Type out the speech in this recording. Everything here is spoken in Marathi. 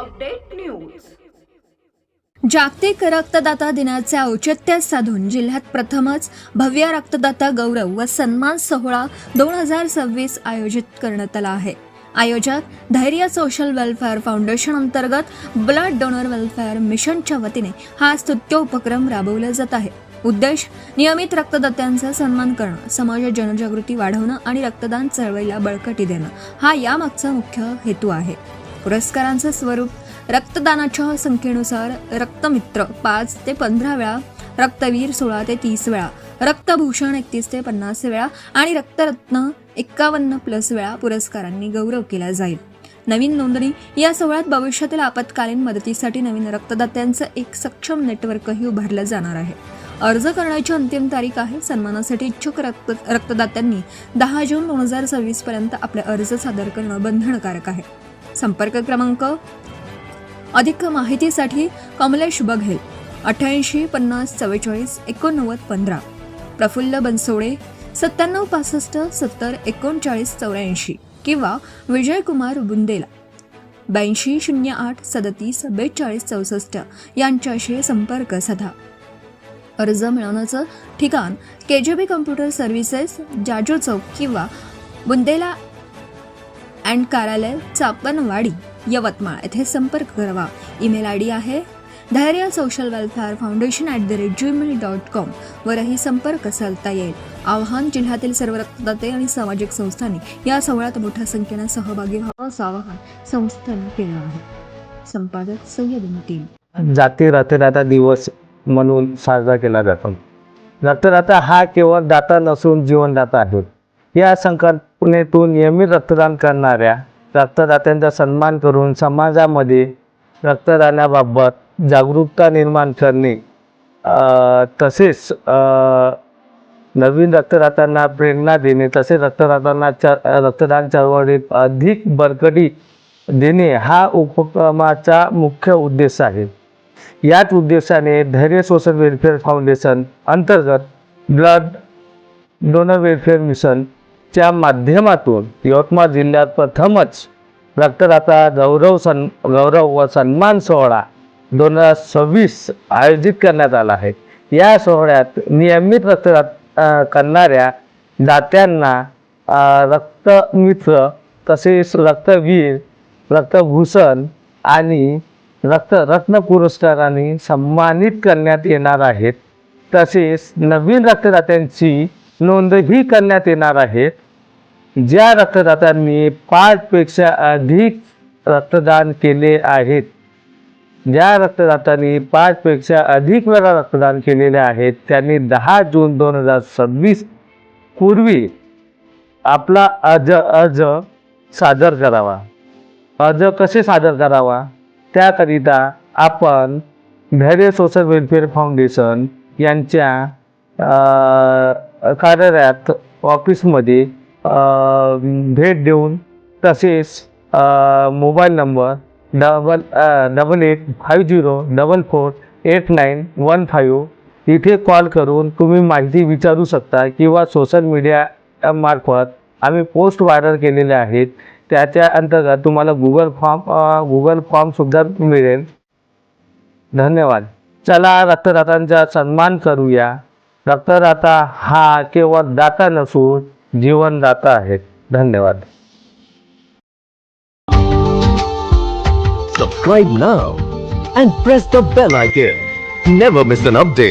Update news. जागतिक रक्तदाता दिनाचे औचित्य साधून जिल्ह्यात प्रथमच भव्य रक्तदाता गौरव व सन्मान सोहळा 2026 आयोजित करण्यात आला आहे। आयोजक धैर्य सोशल वेलफेअर फाउंडेशन अंतर्गत ब्लड डोनर वेलफेअर मिशनच्या वतीने हा स्तुत्य उपक्रम राबवला जात आहे। उद्देश नियमित रक्तदात्यांचा सन्मान करणं, समाजात जनजागृती वाढवणं आणि रक्तदान चळवळीला बळकटी देणं हा यामागचा मुख्य हेतू आहे। पुरस्कारांचं स्वरूप रक्तदानाच्या संख्येनुसार रक्तमित्र 5 ते 15 वेळा, रक्तवीर 16 ते 30 वेळा, रक्तभूषण 31 ते 50 वेळा आणि रक्तरत्न 51+ वेळा पुरस्कारांनी गौरव केला जाईल। नवीन नोंदणी या सोहळ्यात भविष्यातील आपत्कालीन मदतीसाठी नवीन रक्तदात्यांचं एक सक्षम नेटवर्कही उभारलं जाणार आहे। अर्ज करण्याची अंतिम तारीख आहे। सन्मानासाठी इच्छुक रक्तदात्यांनी 10 जून 2026 पर्यंत आपले अर्ज सादर करणं बंधनकारक आहे। संपर्क क्रमांक अधिक माहितीसाठी कमलेश बघेल 88 50 44 89 15, प्रफुल्ल बनसोडे 97 65 70 39 84 किंवा विजयकुमार बुंदेला 82 08 37 42 64 यांच्याशी संपर्क साधा। अर्ज मिळवण्याचं ठिकाण KJB कम्प्युटर सर्व्हिसेस, जाजू चौक किंवा बुंदेला अँड कार्यालय, चापणवाडी, यवतमाळ येथे संपर्क करावा। ईमेल ID आहे धैर्य सोशल वेलफेअर फाउंडेशन @gmail.com वरही संपर्क साधता येईल। आवाहन जिल्ह्यातील सर्व रक्तदाते आणि सामाजिक संस्थांनी या सोहळ्यात मोठ्या संख्येने सहभागी व्हावं असं आवाहन संस्थेने केलं आहे। संपादक सय्यद मुतीन। जाती रक्तदाता दिवस म्हणून साजरा केला जातो। रक्तदाता हा केवळ दाता नसून जीवनदाता आहे। या संकल्पनेतून नियमित रक्तदान करणाऱ्या रक्तदात्यांचा सन्मान करून समाजामध्ये रक्तदानाबाबत जागरूकता निर्माण करणे, तसेच नवीन रक्तदात्यांना प्रेरणा देणे, तसेच रक्तदान चळवळीत अधिक बळकटी देणे हा उपक्रमाचा मुख्य उद्देश आहे। याच उद्देशाने धैर्य सोशल वेलफेअर फाउंडेशन अंतर्गत ब्लड डोनर वेलफेअर मिशनच्या माध्यमातून यवतमाळ जिल्ह्यात प्रथमच रक्तदाता गौरव व सन्मान सोहळा 2026 आयोजित करण्यात आला आहे। या सोहळ्यात नियमित रक्तदान करणाऱ्या दात्यांना रक्तमित्र, तसेच रक्तवीर, रक्तभूषण आणि रक्तरत्न पुरस्कारांनी सन्मानित करण्यात येणार आहेत। तसेच नवीन रक्तदात्यांची नोंदही करण्यात येणार आहे। ज्या रक्तदात्यांनी 5 पेक्षा अधिक रक्तदान केले आहेत, ज्या रक्तदात्यांनी 5 पेक्षा अधिक वेळा रक्तदान केलेले आहेत, त्यांनी 10 जून 2026 पूर्वी आपला अर्ज सादर करावा। अर्ज कसे सादर करावा त्याकरिता आपण धैर्य सोशल वेलफेअर फाउंडेशन यांच्या कार्यालयात ऑफिसमध्ये भेट देऊन, तसेच मोबाईल नंबर 8850448915 इथे कॉल करून तुम्ही माहिती विचारू शकता किंवा सोशल मीडिया मार्फत आम्ही पोस्ट व्हायरल केलेले आहेत, त्याच्या अंतर्गत तुम्हाला गुगल फॉर्मसुद्धा मिळेल। धन्यवाद। चला रक्तदात्यांचा सन्मान करूया। रक्तदाता हा केवळ दाता नसून जीवनदाता आहे। धन्यवाद। Subscribe now and press the bell icon. Never miss an update.